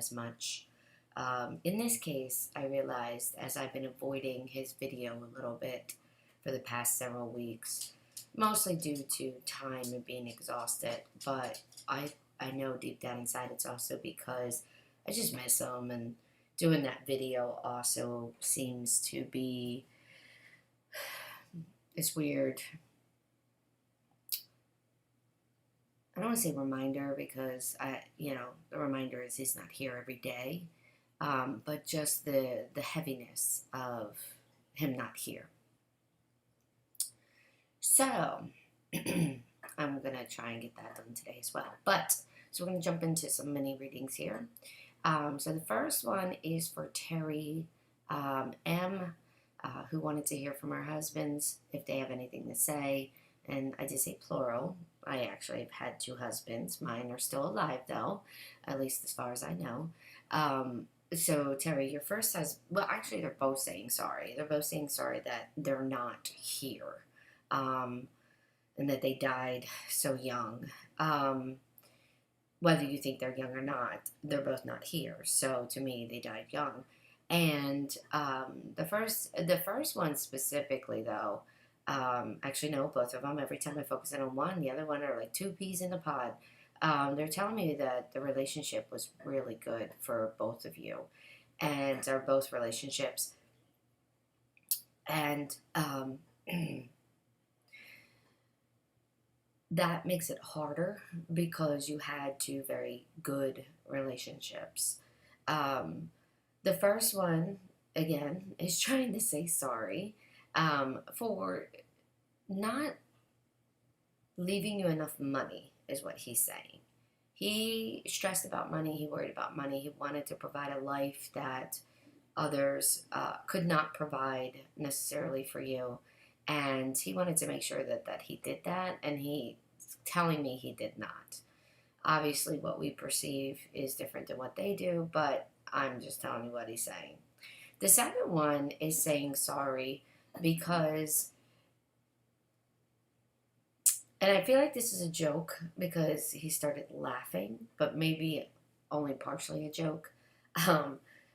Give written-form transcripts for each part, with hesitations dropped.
as much. In this case, I realized as I've been avoiding his video a little bit for the past several weeks, mostly due to time and being exhausted, but I know deep down inside it's also because I just miss him, and doing that video also seems to be, it's weird. I don't want to say reminder because the reminder is he's not here every day, but just the heaviness of him not here. So I'm gonna try and get that done today as well. But so we're gonna jump into some mini readings here. So the first one is for Terry M, who wanted to hear from her husbands if they have anything to say. And I did say plural. I actually have had 2 husbands. Mine are still alive, though, at least as far as I know. So, Terry, your first husband, well, actually, they're both saying sorry. They're both saying sorry that they're not here, and that they died so young. Whether you think they're young or not, they're both not here. So, to me, they died young. And the first one specifically, though, actually, no, both of them. Every time I focus in on one, the other one are like 2 peas in a pod. They're telling me that the relationship was really good for both of you, and are both relationships. And that makes it harder because you had 2 very good relationships. The first one, again, is trying to say sorry for not leaving you enough money, is what he's saying. He stressed about money, he worried about money, he wanted to provide a life that others could not provide necessarily for you, and he wanted to make sure that he did that, and he's telling me he did not. Obviously, what we perceive is different than what they do, but I'm just telling you what he's saying. The second one is saying sorry because, and I feel like this is a joke because he started laughing, but maybe only partially a joke.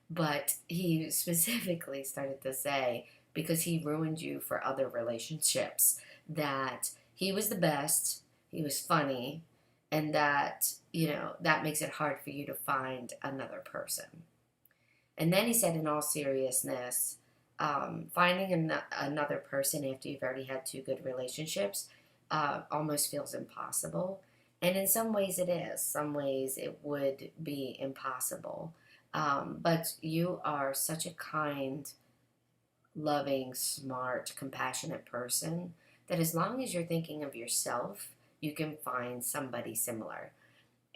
But he specifically started to say, because he ruined you for other relationships, that he was the best, he was funny, and that, that makes it hard for you to find another person. And then he said, in all seriousness, finding another person after you've already had 2 good relationships almost feels impossible. And in some ways it is. Some ways it would be impossible. But you are such a kind, loving, smart, compassionate person that as long as you're thinking of yourself, you can find somebody similar.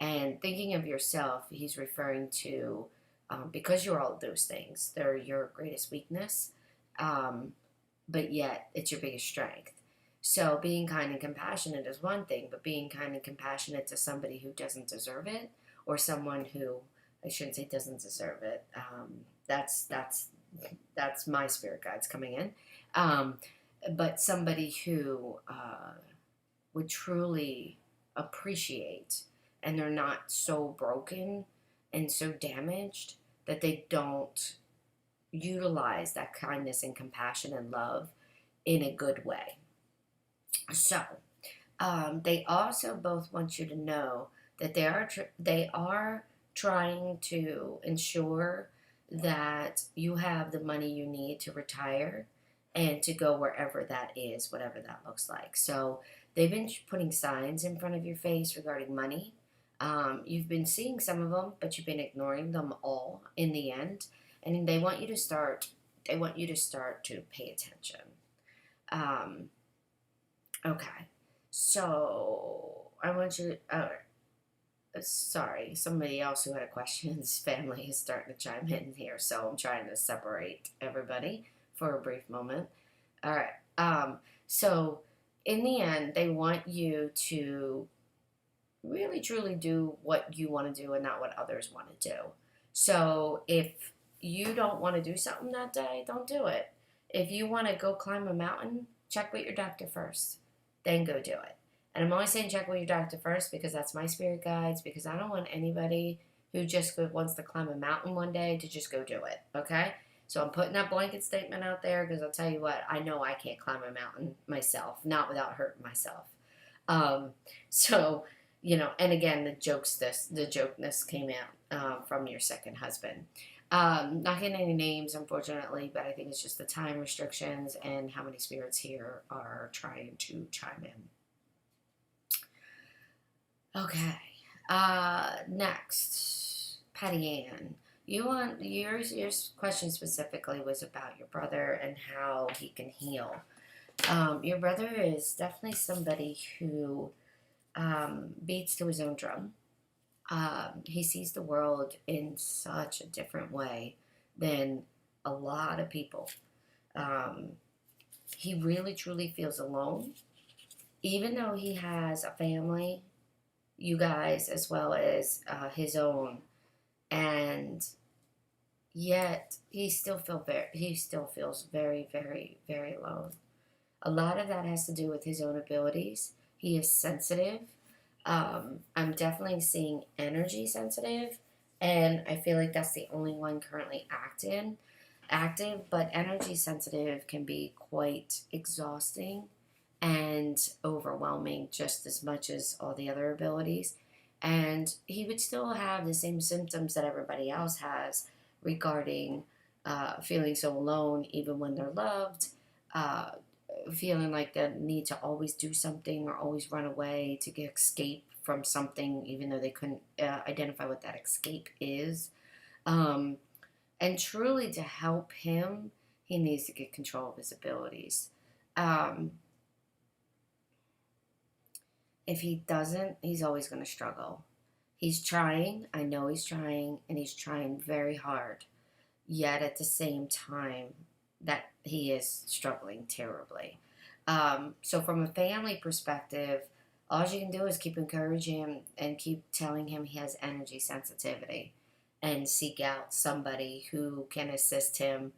And thinking of yourself, he's referring to, because you're all of those things, they're your greatest weakness, but yet it's your biggest strength. So being kind and compassionate is one thing, but being kind and compassionate to somebody who doesn't deserve it, or someone who, I shouldn't say doesn't deserve it, that's my spirit guides coming in, but somebody who would truly appreciate, and they're not so broken and so damaged that they don't utilize that kindness and compassion and love in a good way. So, they also both want you to know that they are trying to ensure that you have the money you need to retire and to go wherever that is, whatever that looks like. So they've been putting signs in front of your face regarding money. You've been seeing some of them, but you've been ignoring them all in the end. And they want you to start to pay attention. Okay. So I want you to, sorry, somebody else who had a question, his family is starting to chime in here, so I'm trying to separate everybody for a brief moment. All right. So in the end, they want you to really truly do what you want to do and not what others want to do. So if you don't want to do something that day, don't do it. If you want to go climb a mountain, check with your doctor first, then go do it. And I'm only saying check with your doctor first because that's my spirit guides, because I don't want anybody who just wants to climb a mountain one day to just go do it, okay? So I'm putting that blanket statement out there because I'll tell you what, I know I can't climb a mountain myself, not without hurting myself. Um, so, and again, the jokeness came out from your second husband. Not getting any names, unfortunately, but I think it's just the time restrictions and how many spirits here are trying to chime in. Okay. Next, Patty Ann. Your question specifically was about your brother and how he can heal. Your brother is definitely somebody who beats to his own drum. He sees the world in such a different way than a lot of people. He really truly feels alone, even though he has a family, you guys, as well as his own, and yet he still feels very, very, very alone. A lot of that has to do with his own abilities. He is sensitive. I'm definitely seeing energy sensitive, and I feel like that's the only one currently active, but energy sensitive can be quite exhausting and overwhelming just as much as all the other abilities. And he would still have the same symptoms that everybody else has regarding feeling so alone, even when they're loved, uh, feeling like they need to always do something or always run away to escape from something, even though they couldn't identify what that escape is. And truly, to help him, he needs to get control of his abilities. If he doesn't, he's always going to struggle. He's trying, I know he's trying, and he's trying very hard. Yet at the same time, that he is struggling terribly. So from a family perspective, all you can do is keep encouraging him and keep telling him he has energy sensitivity and seek out somebody who can assist him,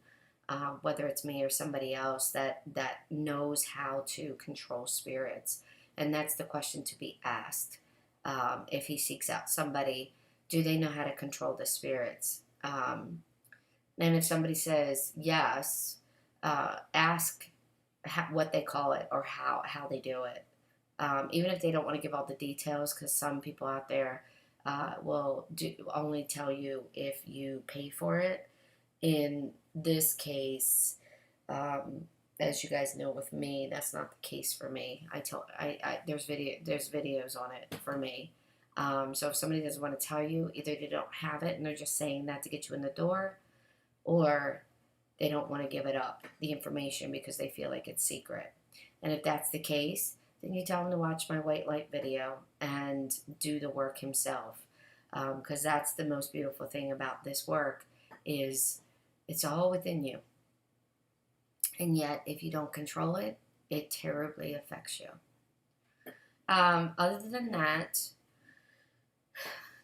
whether it's me or somebody else that knows how to control spirits. And that's the question to be asked. If he seeks out somebody, do they know how to control the spirits? And if somebody says yes, ask what they call it or how they do it. Even if they don't want to give all the details, because some people out there will only tell you if you pay for it. In this case, as you guys know with me, that's not the case for me. There's videos on it for me. So if somebody doesn't want to tell you, either they don't have it and they're just saying that to get you in the door, or they don't want to give it up, the information, because they feel like it's secret. And if that's the case, then you tell him to watch my white light video and do the work himself. Because that's the most beautiful thing about this work, is it's all within you. And yet, if you don't control it, it terribly affects you. Other than that,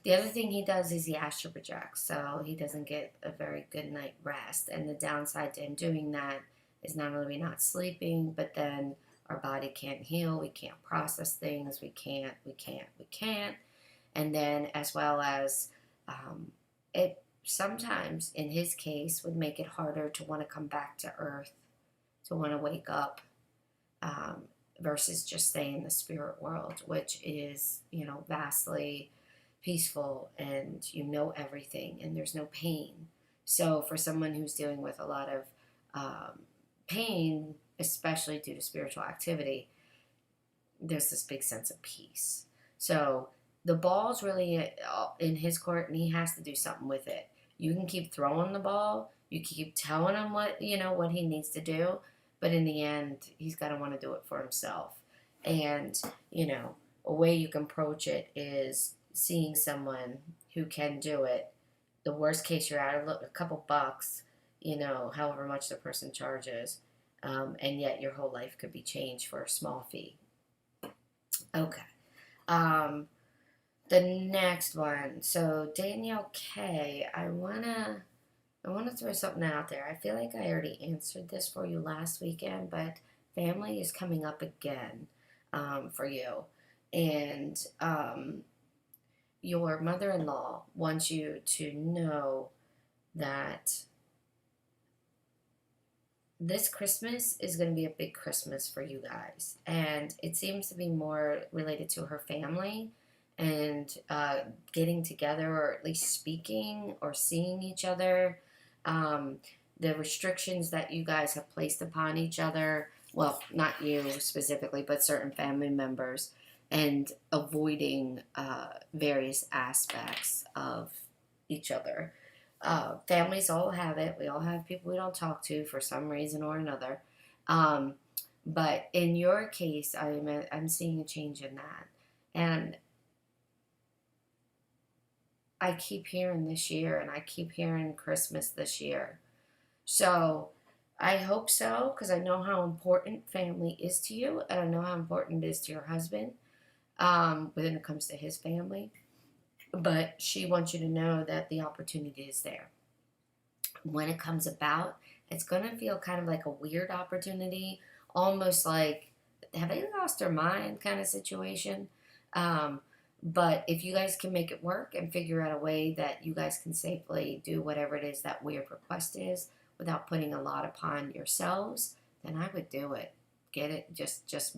the other thing he does is he astral projects, so he doesn't get a very good night rest. And the downside to him doing that is not only we not sleeping, but then our body can't heal, we can't process things, we can't. And then as well as it sometimes, in his case, would make it harder to want to come back to Earth, to want to wake up, versus just stay in the spirit world, which is, vastly peaceful and everything and there's no pain. So for someone who's dealing with a lot of pain, especially due to spiritual activity, there's this big sense of peace. So the ball's really in his court, and he has to do something with it. You can keep throwing the ball, you keep telling him what he needs to do, but in the end, he's got to want to do it for himself. And a way you can approach it is seeing someone who can do it. The worst case, you're out a couple bucks, however much the person charges, and yet your whole life could be changed for a small fee. Okay. The next one. So Danielle K. I wanna throw something out there. I feel like I already answered this for you last weekend, but family is coming up again for you, and your mother-in-law wants you to know that this Christmas is going to be a big Christmas for you guys. And it seems to be more related to her family and getting together, or at least speaking or seeing each other. Um, the restrictions that you guys have placed upon each other, well, not you specifically, but certain family members, and avoiding various aspects of each other. Families all have it. We all have people we don't talk to for some reason or another. Um, but in your case, I'm seeing a change in that. And I keep hearing this year, and I keep hearing Christmas this year. So I hope so, because I know how important family is to you, and I know how important it is to your husband when it comes to his family. But she wants you to know that the opportunity is there. When it comes about, it's going to feel kind of like a weird opportunity, almost like, have they lost their mind kind of situation. Um, but if you guys can make it work and figure out a way that you guys can safely do whatever it is that weird request is without putting a lot upon yourselves, then I would do it. Get it? Just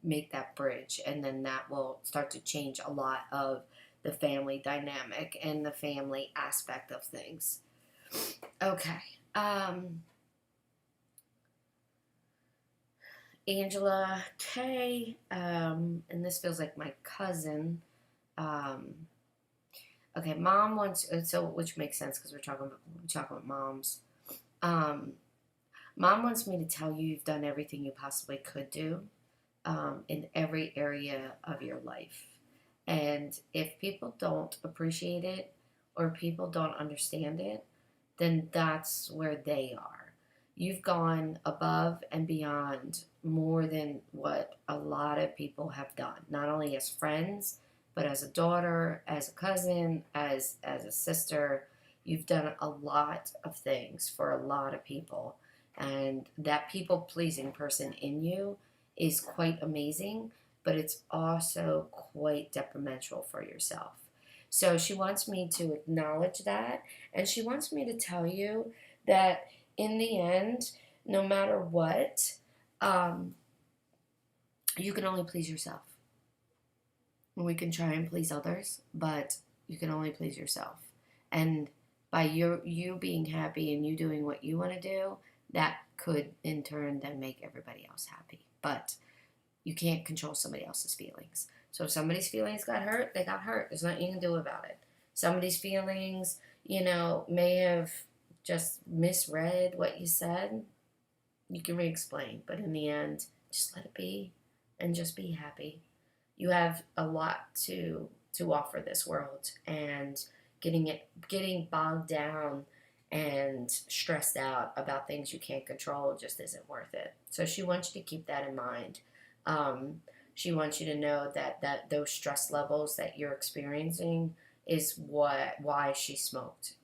make that bridge, and then that will start to change a lot of the family dynamic and the family aspect of things. Okay. Angela K. And this feels like my cousin. Okay, mom wants, so which makes sense because we're talking about moms. Um, Mom wants me to tell you you've done everything you possibly could do in every area of your life. And if people don't appreciate it or people don't understand it, then that's where they are. You've gone above and beyond more than what a lot of people have done, not only as friends, but as a daughter, as a cousin, as a sister. You've done a lot of things for a lot of people. And that people pleasing person in you is quite amazing, but it's also quite detrimental for yourself. So she wants me to acknowledge that, and she wants me to tell you that in the end, no matter what, you can only please yourself. We can try and please others, but you can only please yourself. And by you being happy and you doing what you want to do, that could in turn then make everybody else happy. But you can't control somebody else's feelings. So if somebody's feelings got hurt, they got hurt. There's nothing you can do about it. Somebody's feelings, may have just misread what you said. You can re-explain. But in the end, just let it be and just be happy. You have a lot to offer this world, and getting bogged down and stressed out about things you can't control just isn't worth it. So she wants you to keep that in mind. She wants you to know that those stress levels that you're experiencing is why she smoked.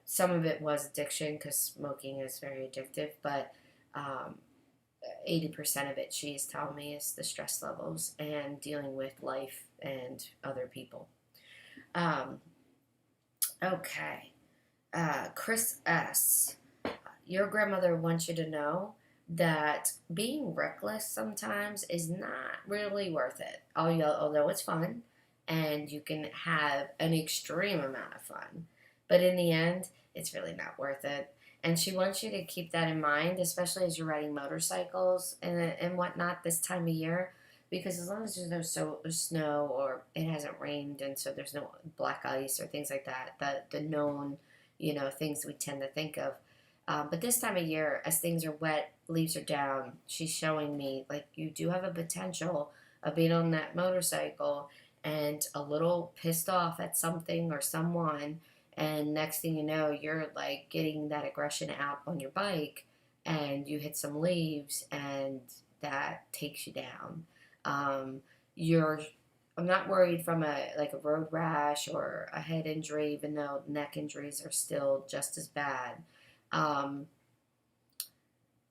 Some of it was addiction, because smoking is very addictive, but 80% of it, she is telling me, is the stress levels and dealing with life and other people. Okay. Chris S., your grandmother wants you to know that being reckless sometimes is not really worth it. Although it's fun and you can have an extreme amount of fun. But in the end, it's really not worth it. And she wants you to keep that in mind, especially as you're riding motorcycles and whatnot this time of year. Because as long as there's no snow or it hasn't rained, and so there's no black ice or things like that, the known, things we tend to think of. But this time of year, as things are wet, leaves are down, she's showing me, like, you do have a potential of being on that motorcycle and a little pissed off at something or someone, and next thing you know, you're, like, getting that aggression out on your bike, and you hit some leaves, and that takes you down. I'm not worried from a road rash or a head injury, even though neck injuries are still just as bad.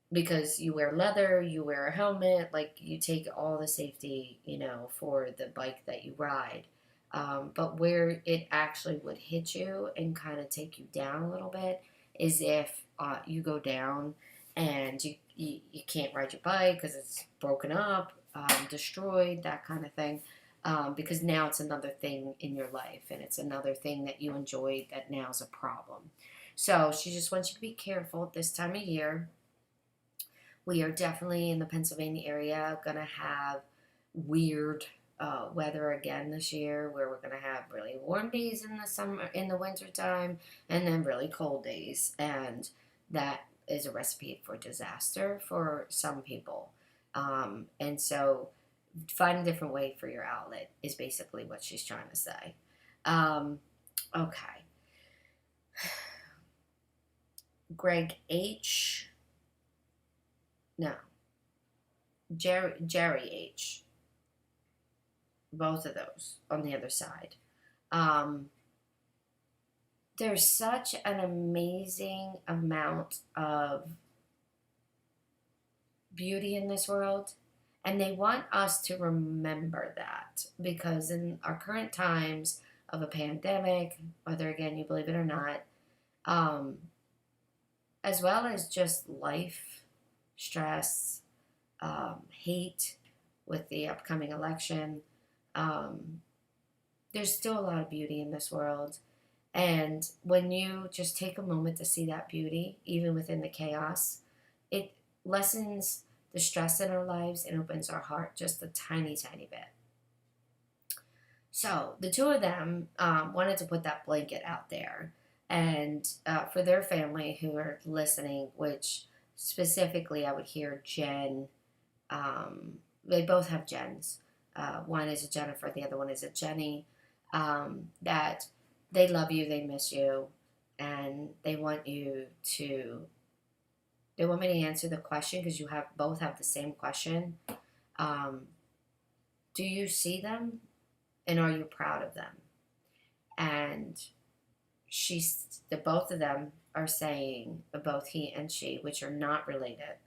Because you wear leather, you wear a helmet, like, you take all the safety, for the bike that you ride. But where it actually would hit you and kind of take you down a little bit is if you go down and you can't ride your bike because it's broken up, destroyed, that kind of thing. Because now it's another thing in your life and it's another thing that you enjoyed that now is a problem. So she just wants you to be careful at this time of year. We are definitely in the Pennsylvania area going to have weird weather again this year, where we're going to have really warm days in the summer, in the winter time, and then really cold days, and that is a recipe for disaster for some people. And so, find a different way for your outlet is basically what she's trying to say. Okay, Greg H. No, Jerry H. Both of those on the other side. Um, there's such an amazing amount of beauty in this world, and they want us to remember that because in our current times of a pandemic, whether again you believe it or not, um, as well as just life, stress, hate with the upcoming election, um, there's still a lot of beauty in this world. And when you just take a moment to see that beauty, even within the chaos, it lessens the stress in our lives and opens our heart just a tiny, tiny bit. So the two of them wanted to put that blanket out there. And for their family who are listening, which specifically I would hear Jen, they both have Jens. One is a Jennifer, the other one is a Jenny. That they love you, they miss you, and they want you to. They want me to answer the question because you have both have the same question. Um, do you see them, and are you proud of them? And the both of them are saying, both he and she, which are not related,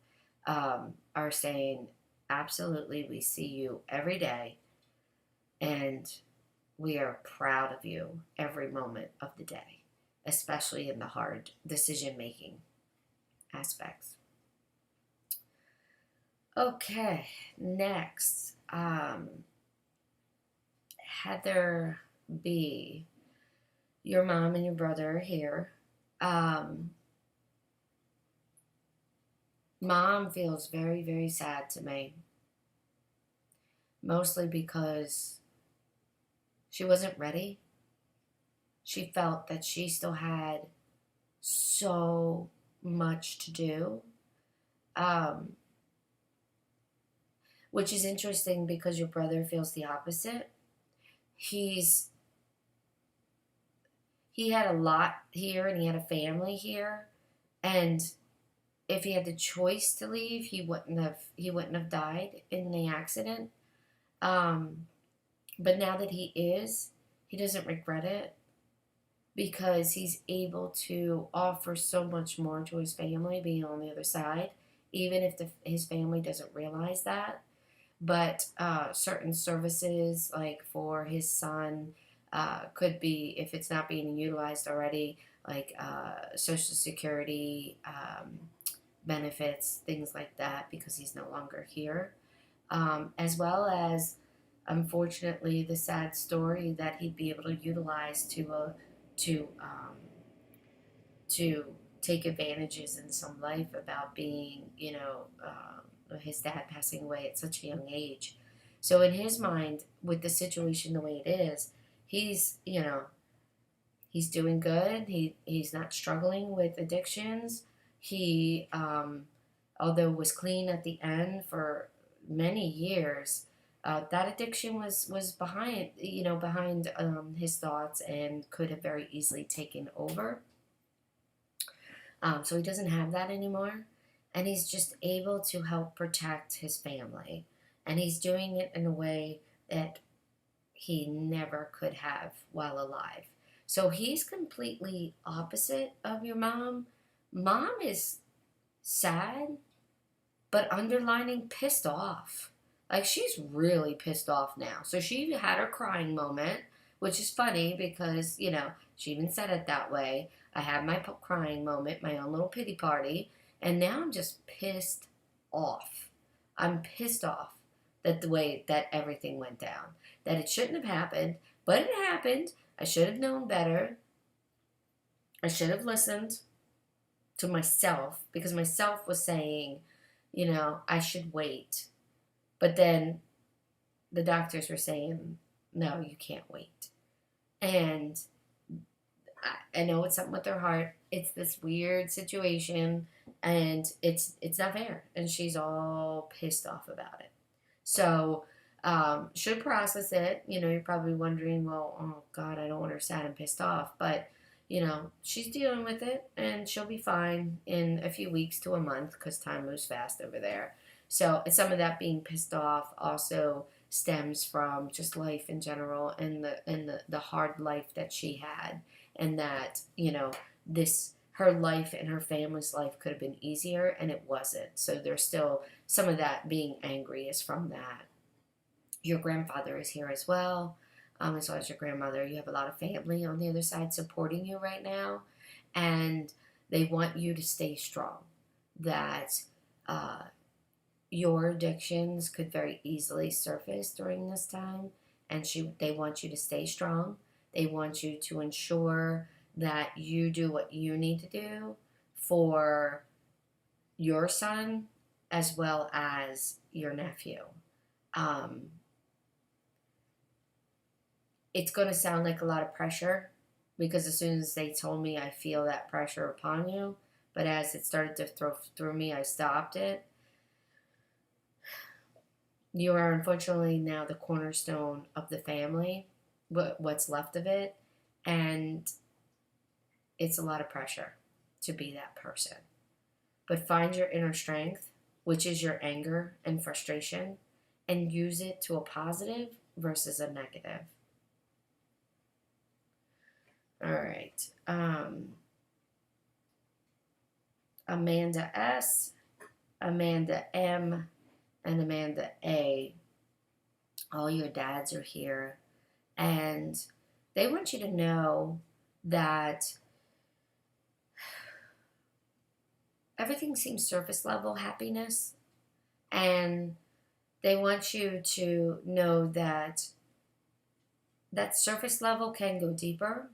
are saying, absolutely, we see you every day, and we are proud of you every moment of the day, especially in the hard decision making aspects. Okay, next, Heather B. Your mom and your brother are here. Mom feels very, very sad to me, mostly because she wasn't ready. She felt that she still had so much to do, um, which is interesting because your brother feels the opposite. He had a lot here and he had a family here, and if he had the choice to leave, he wouldn't have died in the accident. Um, but now that he doesn't regret it because he's able to offer so much more to his family being on the other side, even if his family doesn't realize that. But certain services, like for his son, could be, if it's not being utilized already, like Social Security benefits, things like that, because he's no longer here. As well as, unfortunately, the sad story that he'd be able to utilize to to take advantages in some life about being, his dad passing away at such a young age. So in his mind, with the situation the way it is, he's doing good. He's not struggling with addictions. He, although was clean at the end for many years, that addiction was behind his thoughts and could have very easily taken over. So he doesn't have that anymore, and he's just able to help protect his family, and he's doing it in a way that he never could have while alive. So he's completely opposite of your mom. Mom is sad, but underlining pissed off. Like, she's really pissed off now. So she had her crying moment which is funny because, you know, she even said it that way. I had my crying moment, my own little pity party, and now I'm just pissed off. I'm pissed off that the way that everything went down, that it shouldn't have happened, but it happened. I should have known better. I should have listened to myself because myself was saying, you know, I should wait. But then the doctors were saying, no, you can't wait. And I know it's something with her heart. It's this weird situation, and it's not fair. And she's all pissed off about it. So, should process it. You know, you're probably wondering, well, oh God, I don't want her sad and pissed off. But, you know, she's dealing with it, and she'll be fine in a few weeks to a month because time moves fast over there. So, some of that being pissed off also stems from just life in general and the hard life that she had, and that, you know, this her life and her family's life could have been easier, and it wasn't. So there's still some of that being angry is from that. Your grandfather is here as well, as well as your grandmother. You have a lot of family on the other side supporting you right now, and they want you to stay strong. That your addictions could very easily surface during this time, and they want you to stay strong. They want you to ensure that you do what you need to do for your son as well as your nephew. It's going to sound like a lot of pressure because as soon as they told me I feel that pressure upon you, but as it started to throw through me, I stopped it. You are unfortunately now the cornerstone of the family, what's left of it, and it's a lot of pressure to be that person. But find your inner strength, which is your anger and frustration, and use it to a positive versus a negative. All right. Amanda S., Amanda M., and Amanda A. All your dads are here. And they want you to know that everything seems surface level happiness. And they want you to know that that surface level can go deeper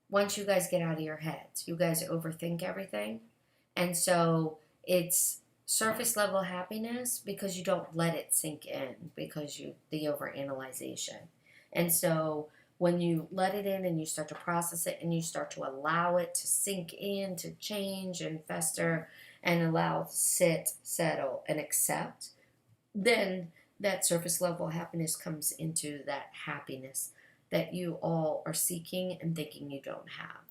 once you guys get out of your heads. You guys overthink everything. And so it's surface level happiness because you don't let it sink in because the overanalyzation. And so when you let it in and you start to process it and you start to allow it to sink in, to change and fester and allow sit, settle, and accept, then that surface level happiness comes into that happiness that you all are seeking and thinking you don't have.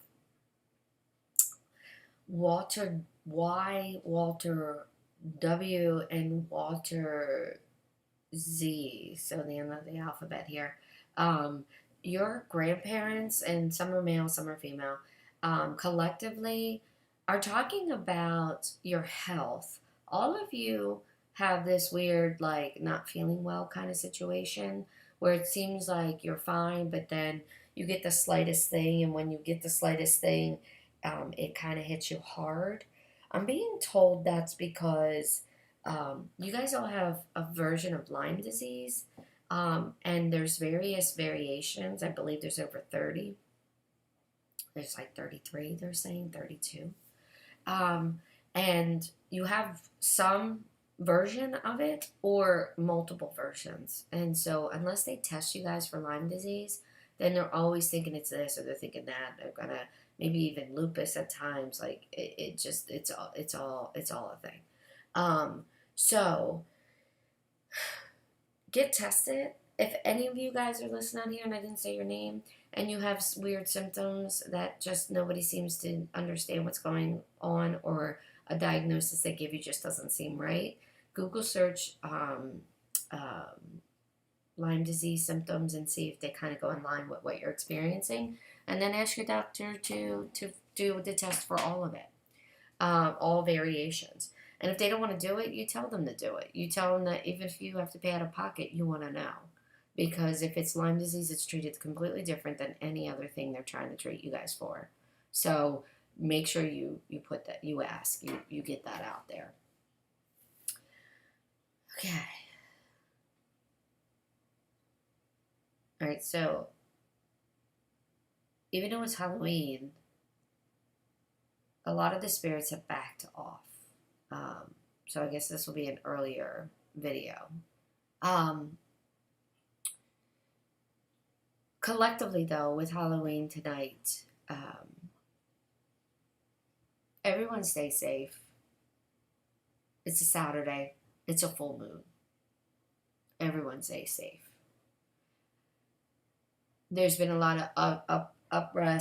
Walter Y, Walter W, and Walter Z, so the end of the alphabet here. Your grandparents, and some are male, some are female, collectively are talking about your health. All of you have this weird, like, not feeling well kind of situation where it seems like you're fine, but then you get the slightest thing, and when you get the slightest thing, it kind of hits you hard. I'm being told that's because you guys all have a version of Lyme disease, and there's various variations. I believe there's over 30. There's like 33, they're saying, 32. And you have some version of it or multiple versions. And so unless they test you guys for Lyme disease, then they're always thinking it's this or they're thinking that. They're gonna maybe even lupus at times. Like it's all a thing. So get tested. If any of you guys are listening on here and I didn't say your name and you have weird symptoms that just nobody seems to understand what's going on, or a diagnosis they give you just doesn't seem right, Google search Lyme disease symptoms and see if they kind of go in line with what you're experiencing, and then ask your doctor to do the test for all of it, all variations. And if they don't want to do it, you tell them to do it. You tell them that even if you have to pay out of pocket, you want to know, because if it's Lyme disease, it's treated completely different than any other thing they're trying to treat you guys for. So make sure you put that, you ask, you get that out there. Okay. All right, so even though it's Halloween, a lot of the spirits have backed off. So I guess this will be an earlier video. Collectively, though, with Halloween tonight, everyone stay safe. It's a Saturday. It's a full moon. Everyone stay safe. There's been a lot of uproar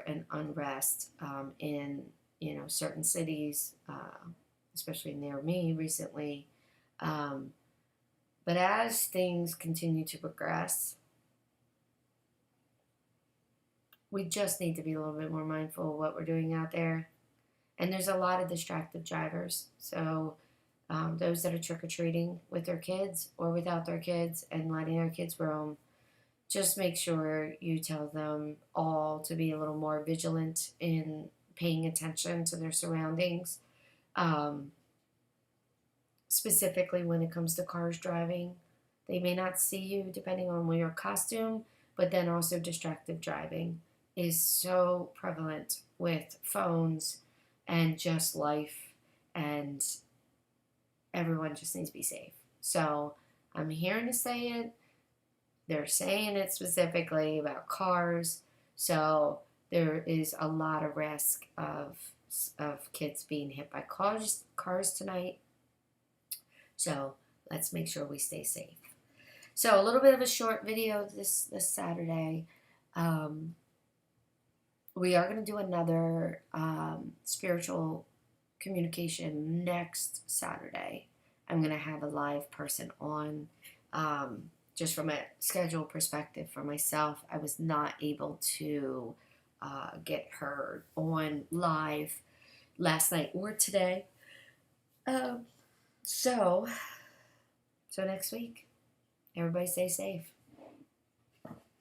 and unrest in certain cities, especially near me recently. But as things continue to progress, we just need to be a little bit more mindful of what we're doing out there. And there's a lot of distracted drivers. So those that are trick-or-treating with their kids or without their kids and letting their kids roam, just make sure you tell them all to be a little more vigilant in paying attention to their surroundings. Specifically when it comes to cars driving. They may not see you depending on your costume, but then also distracted driving is so prevalent with phones and just life, and everyone just needs to be safe. So I'm hearing to say it. They're saying it specifically about cars. So there is a lot of risk of kids being hit by cars tonight. So let's make sure we stay safe. So a little bit of a short video this Saturday. We are going to do another spiritual communication next Saturday. I'm going to have a live person on. Just from a schedule perspective for myself, I was not able to get her on live last night or today. So next week, everybody stay safe.